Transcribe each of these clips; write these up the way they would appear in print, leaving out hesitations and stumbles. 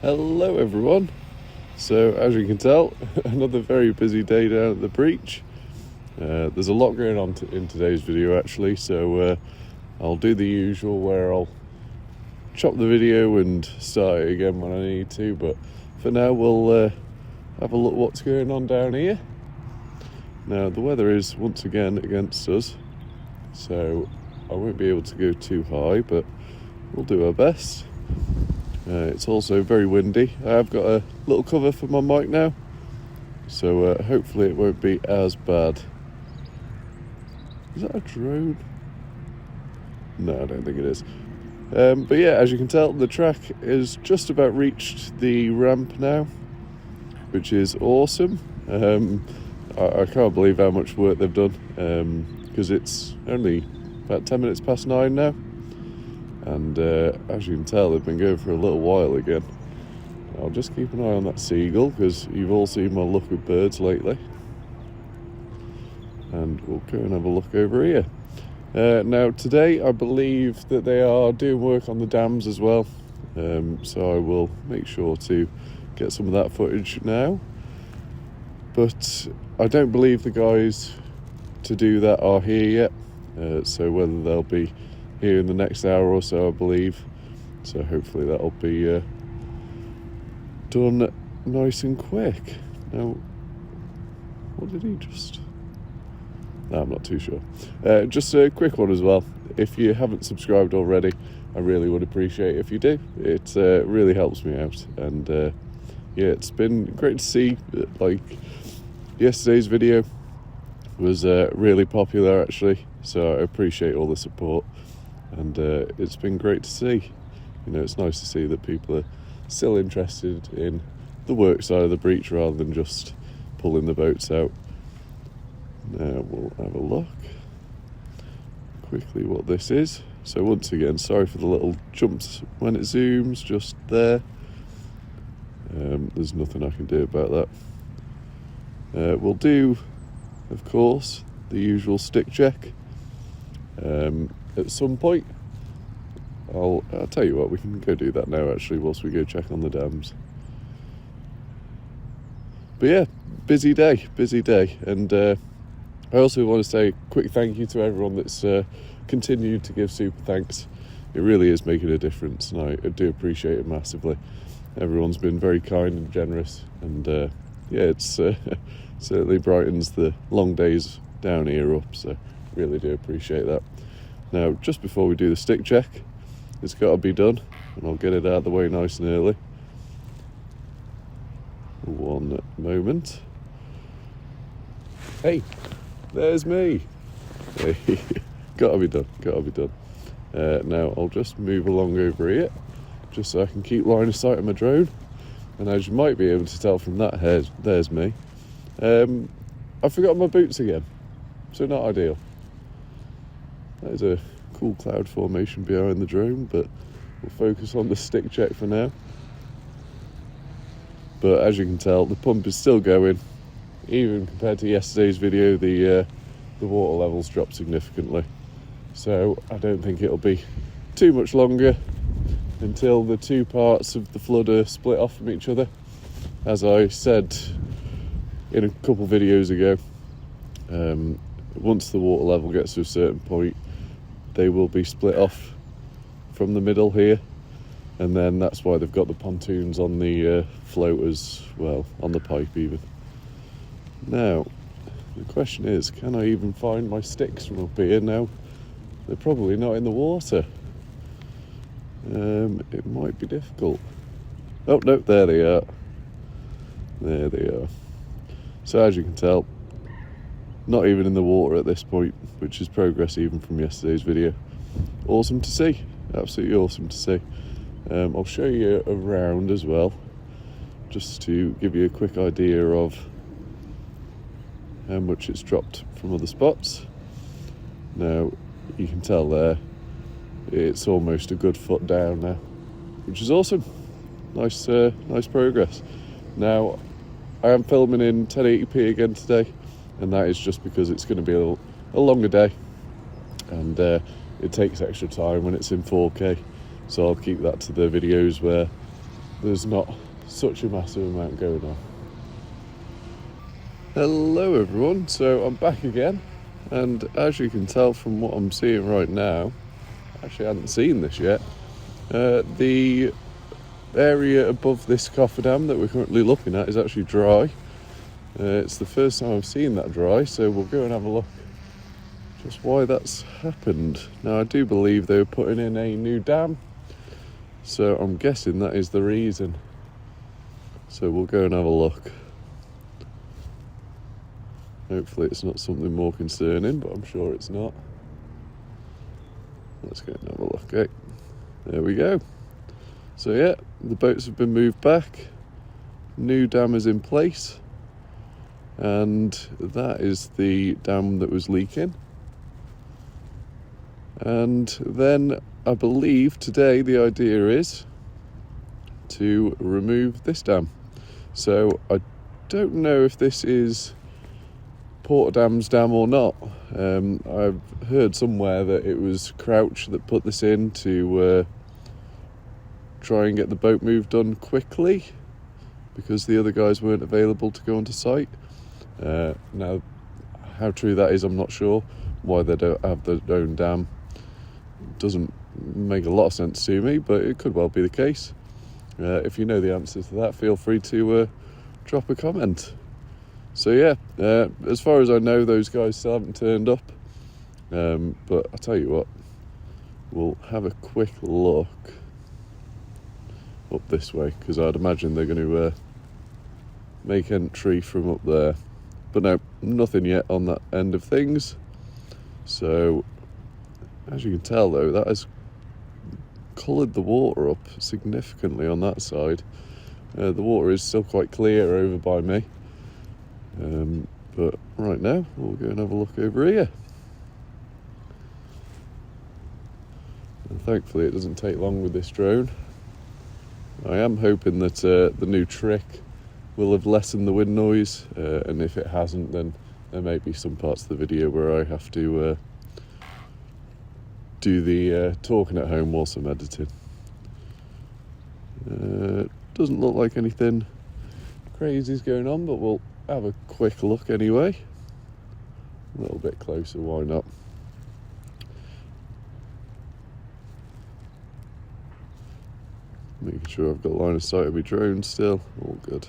Hello everyone. So as you can tell, another very busy day down at the breach. There's a lot going on in today's video actually, so I'll do the usual where I'll chop the video and start it again when I need to, but for now we'll have a look what's going on down here. Now the weather is once again against us, so I won't be able to go too high, but we'll do our best. It's also very windy. I have got a little cover for my mic now, so hopefully it won't be as bad. Is that a drone? No, I don't think it is. But yeah, as you can tell, the track has just about reached the ramp now, which is awesome. I can't believe how much work they've done, because it's only about 10 minutes past 9 now. And as you can tell, they've been going for a little while again. I'll just keep an eye on that seagull, because you've all seen my luck with birds lately. And we'll go and have a look over here. Now today I believe that they are doing work on the dams as well, so I will make sure to get some of that footage now. But I don't believe the guys to do that are here yet, so whether they'll be here in the next hour or so, I believe. So hopefully that'll be done nice and quick. Now, what did he just... No, I'm not too sure. Just a quick one as well. If you haven't subscribed already, I really would appreciate it if you do. It really helps me out. And yeah, it's been great to see. Like, yesterday's video was really popular actually, so I appreciate all the support. And it's been great to see. You know, it's nice to see that people are still interested in the work side of the breach rather than just pulling the boats out. Now we'll have a look quickly what this is. So once again, sorry for the little jumps when it zooms just there. There's nothing I can do about that. We'll do, of course, the usual stick check. At some point, I'll tell you what, we can go do that now actually whilst we go check on the dams. But yeah, busy day, and I also want to say a quick thank you to everyone that's continued to give super thanks. It really is making a difference, and I do appreciate it massively. Everyone's been very kind and generous, and yeah, it's certainly brightens the long days down here up, so really do appreciate that. Now, just before we do the stick check, it's got to be done, and I'll get it out of the way nice and early. One moment. Hey, there's me. Hey, gotta be done. Now, I'll just move along over here, just so I can keep line of sight of my drone. And as you might be able to tell from that hair, there's me. I forgot my boots again, so not ideal. There's a cool cloud formation behind the drone, but we'll focus on the stick check for now. But as you can tell, the pump is still going. Even compared to yesterday's video, the water levels dropped significantly. So I don't think it'll be too much longer until the two parts of the flood are split off from each other. As I said in a couple videos ago, once the water level gets to a certain point, they will be split off from the middle here, and then that's why they've got the pontoons on the floaters, well, on the pipe even. Now, the question is, can I even find my sticks from up here now? They're probably not in the water. It might be difficult. Oh, no, there they are. There they are. So as you can tell, not even in the water at this point, which is progress even from yesterday's video. Awesome to see, absolutely awesome to see. I'll show you around as well, just to give you a quick idea of how much it's dropped from other spots. Now, you can tell there, it's almost a good foot down now, which is awesome. Nice progress. Now, I am filming in 1080p again today, and that is just because it's going to be a longer day, and it takes extra time when it's in 4K, so I'll keep that to the videos where there's not such a massive amount going on. Hello everyone, so I'm back again, and as you can tell from what I'm seeing right now, actually I hadn't seen this yet, the area above this cofferdam that we're currently looking at is actually dry. It's the first time I've seen that dry, so we'll go and have a look just why that's happened. Now I do believe they were putting in a new dam, so I'm guessing that is the reason. So we'll go and have a look. Hopefully it's not something more concerning, but I'm sure it's not. Let's go and have a look. Okay, there we go. So yeah, the boats have been moved back, new dam is in place, and that is the dam that was leaking. And then I believe today the idea is to remove this dam. So I don't know if this is Porterdam's dam or not. I've heard somewhere that it was Crouch that put this in to try and get the boat move done quickly because the other guys weren't available to go onto site. Now, how true that is, I'm not sure. Why they don't have their own dam doesn't make a lot of sense to me, but it could well be the case. If you know the answer to that, feel free to drop a comment. So yeah, as far as I know, those guys still haven't turned up. But I'll tell you what, we'll have a quick look up this way, because I'd imagine they're going to make entry from up there. But no, nothing yet on that end of things. So, as you can tell though, that has coloured the water up significantly on that side. The water is still quite clear over by me. But right now, we'll go and have a look over here. And thankfully it doesn't take long with this drone. I am hoping that the new trick will have lessened the wind noise, and if it hasn't, then there may be some parts of the video where I have to do the talking at home whilst I'm editing. Doesn't look like anything crazy is going on, but we'll have a quick look anyway. A little bit closer, why not? Making sure I've got line of sight of my drone still. All good.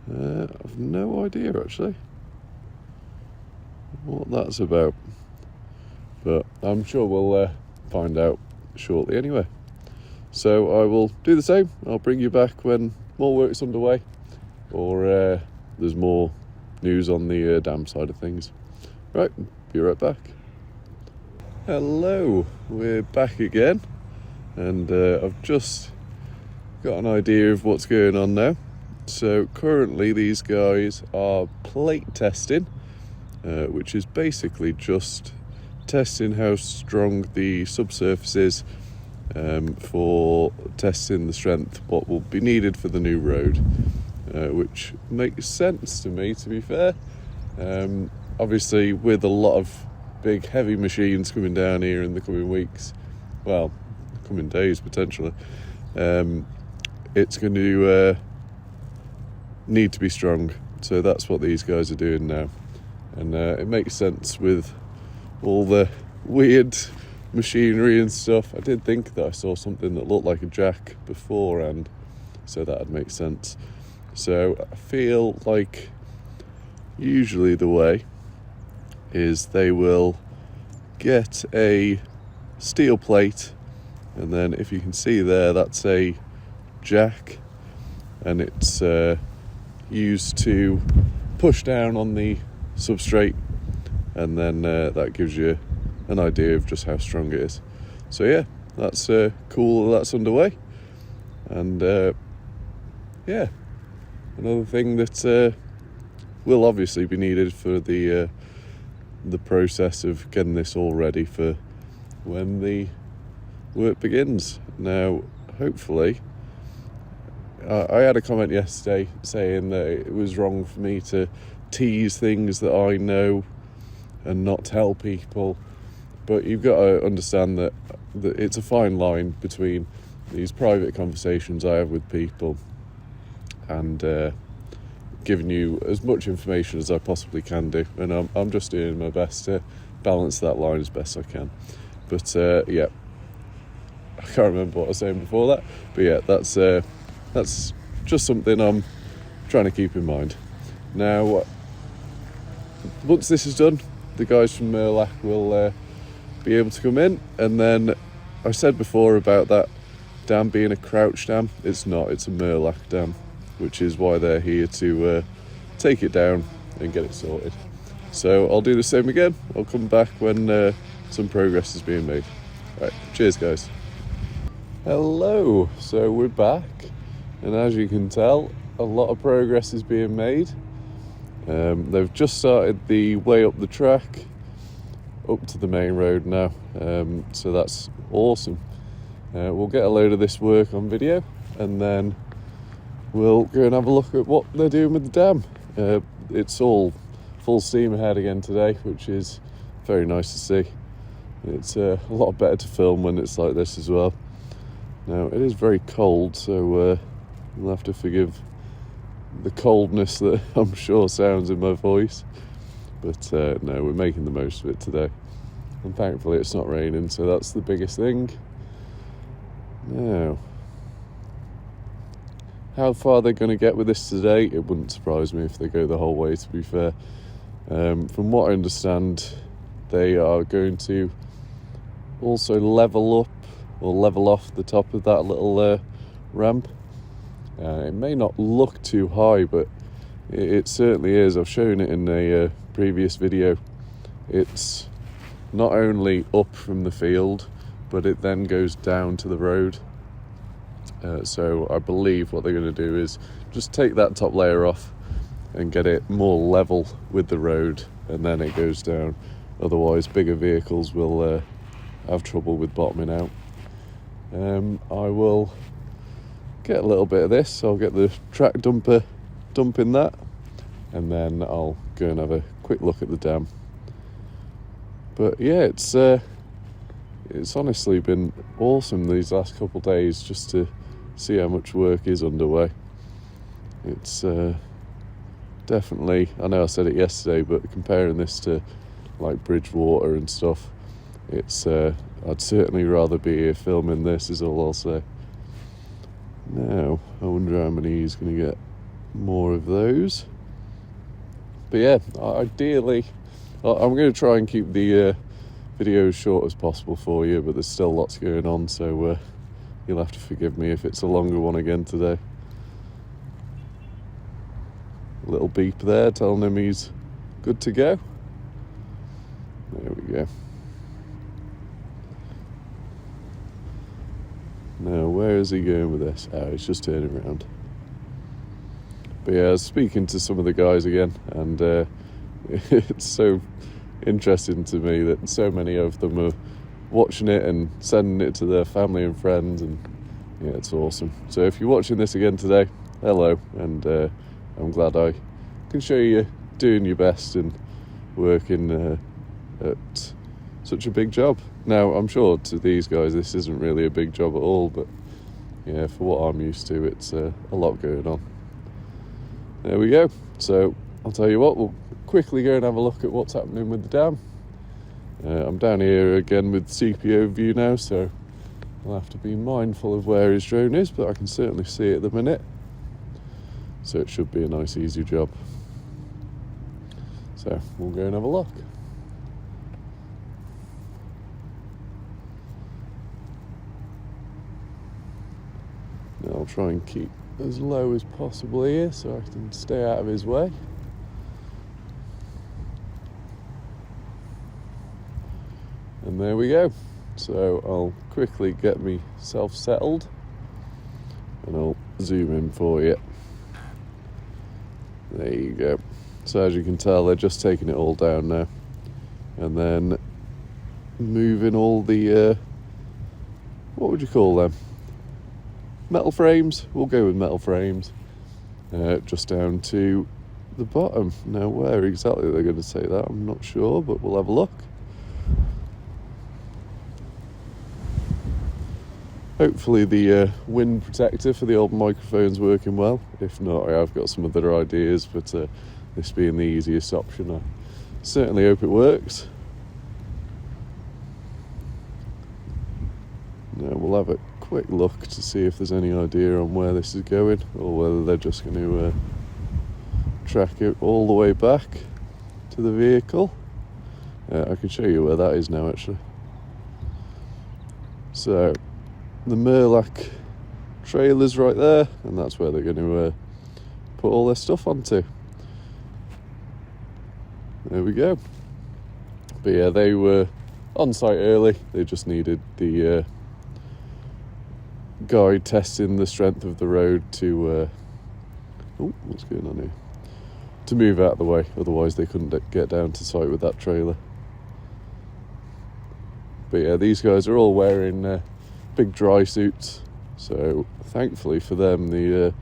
I've no idea actually what that's about, but I'm sure we'll find out shortly anyway. So I will do the same. I'll bring you back when more work's underway, or there's more news on the dam side of things. Right, be right back. Hello, we're back again, and I've just got an idea of what's going on now. So currently these guys are plate testing, which is basically just testing how strong the subsurface is, for testing the strength, what will be needed for the new road. Which makes sense to me, to be fair. Obviously, with a lot of big, heavy machines coming down here in the coming weeks, well, coming days potentially, it's going to need to be strong. So that's what these guys are doing now. And it makes sense with all the weird machinery and stuff. I did think that I saw something that looked like a jack beforehand, so that would make sense. So I feel like usually the way is they will get a steel plate, and then if you can see there, that's a jack, and it's used to push down on the substrate, and then that gives you an idea of just how strong it is. So yeah, that's cool, that's underway. And yeah, another thing that will obviously be needed for the process of getting this all ready for when the work begins. Now, hopefully, I had a comment yesterday saying that it was wrong for me to tease things that I know and not tell people, but you've got to understand that it's a fine line between these private conversations I have with people, and giving you as much information as I possibly can do, and I'm just doing my best to balance that line as best I can. But yeah, I can't remember what I was saying before that, but yeah, that's just something I'm trying to keep in mind. Now, once this is done, the guys from Murlac will be able to come in, and then I said before about that dam being a crouch dam. It's not, it's a Murlac dam, which is why they're here to take it down and get it sorted. So I'll do the same again. I'll come back when some progress is being made. Right, cheers guys. Hello, so we're back, and as you can tell, a lot of progress is being made. They've just started the way up the track up to the main road now, so that's awesome. We'll get a load of this work on video, and then we'll go and have a look at what they're doing with the dam. It's all full steam ahead again today, which is very nice to see. It's a lot better to film when it's like this as well. Now, it is very cold, so you'll have to forgive the coldness that I'm sure sounds in my voice. But no, we're making the most of it today. And thankfully it's not raining, so that's the biggest thing. Now, how far they're going to get with this today, it wouldn't surprise me if they go the whole way, to be fair. From what I understand, they are going to also level up or level off the top of that little ramp. It may not look too high, but it certainly is. I've shown it in a previous video. It's not only up from the field, but it then goes down to the road. So I believe what they're going to do is just take that top layer off and get it more level with the road, and then it goes down. Otherwise, bigger vehicles will have trouble with bottoming out. I will get a little bit of this. I'll get the track dumper dumping that, and then I'll go and have a quick look at the dam. But yeah, it's honestly been awesome these last couple of days just to see how much work is underway. It's definitely, I know I said it yesterday, but comparing this to like Bridgewater and stuff, it's I'd certainly rather be here filming this, is all I'll say. Now, I wonder how many he's going to get more of those. But yeah, ideally, I'm going to try and keep the video as short as possible for you, but there's still lots going on, so you'll have to forgive me if it's a longer one again today. A little beep there telling him he's good to go. There we go. Now, where is he going with this? Oh, he's just turning around. But yeah, I was speaking to some of the guys again, and it's so interesting to me that so many of them are watching it and sending it to their family and friends, and yeah, it's awesome. So if you're watching this again today, hello, and I'm glad I can show you doing your best and working at such a big job. Now, I'm sure to these guys this isn't really a big job at all, but yeah, for what I'm used to, it's a lot going on. There we go. So I'll tell you what, we'll quickly go and have a look at what's happening with the dam. I'm down here again with CPO view now, so I'll have to be mindful of where his drone is, but I can certainly see it at the minute. So it should be a nice, easy job. So we'll go and have a look. I'll try and keep as low as possible here so I can stay out of his way. And there we go. So I'll quickly get myself settled and I'll zoom in for you. There you go. So as you can tell, they're just taking it all down now, and then moving all the what would you call them? Metal frames. We'll go with metal frames, just down to the bottom. Now, where exactly they're going to take that, I'm not sure, but we'll have a look. Hopefully the wind protector for the old microphone's working well. If not, I have got some other ideas, but this being the easiest option, I certainly hope it works. Now we'll have a quick look to see if there's any idea on where this is going, or whether they're just going to track it all the way back to the vehicle. I can show you where that is now, actually. So the Murlac trailer's right there, and that's where they're going to put all their stuff onto. There we go. But yeah, they were on site early. They just needed the guide testing the strength of the road to what's going on here? To move out of the way. Otherwise they couldn't get down to site with that trailer. But yeah, these guys are all wearing big dry suits, so thankfully for them the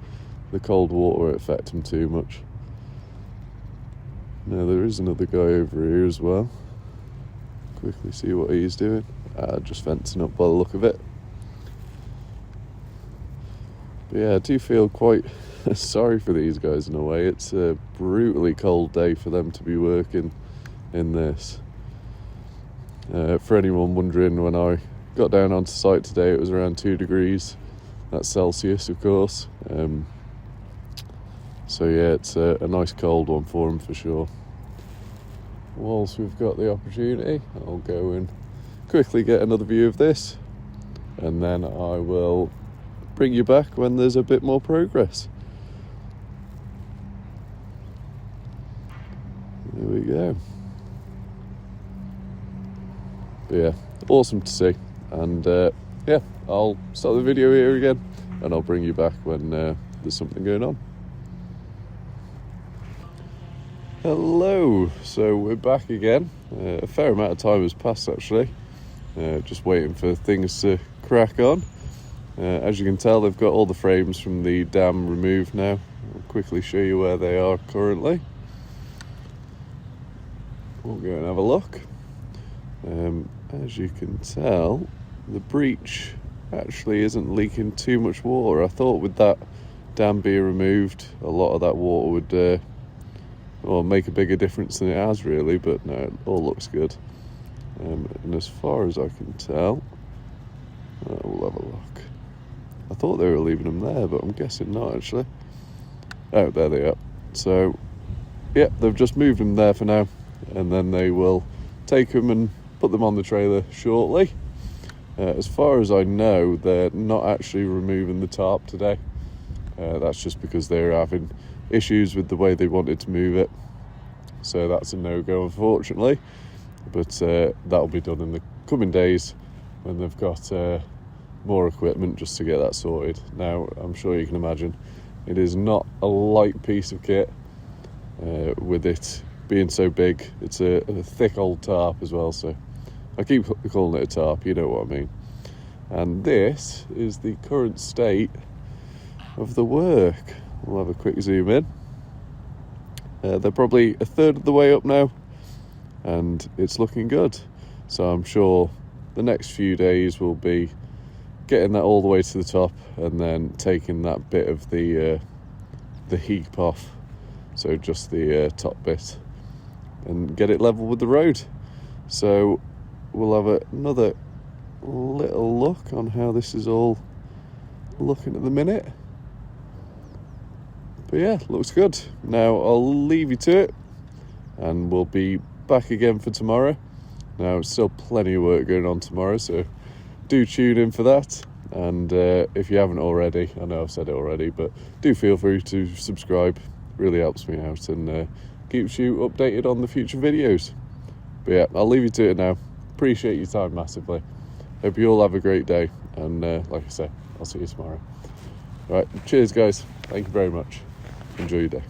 cold water won't affect them too much. Now there is another guy over here as well. Quickly see what he's doing. Just fencing up by the look of it. But yeah, I do feel quite sorry for these guys in a way. It's a brutally cold day for them to be working in this. For anyone wondering, when I got down onto site today, it was around 2 degrees. That's Celsius, of course. So yeah, it's a nice cold one for them for sure. Whilst we've got the opportunity, I'll go and quickly get another view of this, and then I will bring you back when there's a bit more progress. There we go. But yeah, awesome to see. And yeah, I'll start the video here again, and I'll bring you back when there's something going on. Hello, so we're back again. A fair amount of time has passed actually. Just waiting for things to crack on. As you can tell, they've got all the frames from the dam removed now. I'll quickly show you where they are currently. We'll go and have a look. As you can tell, the breach actually isn't leaking too much water. I thought with that dam being removed, a lot of that water would make a bigger difference than it has really, but no, it all looks good. And as far as I can tell, we'll have a look. I thought they were leaving them there, but I'm guessing not actually. Oh, there they are. So, yeah, they've just moved them there for now, and then they will take them and put them on the trailer shortly. As far as I know, they're not actually removing the tarp today. That's just because they're having issues with the way they wanted to move it. So that's a no-go, unfortunately. But that'll be done in the coming days when they've got more equipment just to get that sorted. Now, I'm sure you can imagine, it is not a light piece of kit with it being so big. It's a thick old tarp as well, so I keep calling it a tarp, you know what I mean. And this is the current state of the work. We'll have a quick zoom in. They're probably a third of the way up now, and it's looking good. So I'm sure the next few days will be getting that all the way to the top, and then taking that bit of the heap off, so just the top bit, and get it level with the road. So we'll have another little look on how this is all looking at the minute. But yeah, looks good. Now I'll leave you to it, and we'll be back again for tomorrow. Now, still plenty of work going on tomorrow, so do tune in for that. And if you haven't already, I know I've said it already, but do feel free to subscribe. Really helps me out and keeps you updated on the future videos. But yeah, I'll leave you to it now. Appreciate your time massively. Hope you all have a great day, and like I say, I'll see you tomorrow. All right, cheers guys. Thank you very much. Enjoy your day.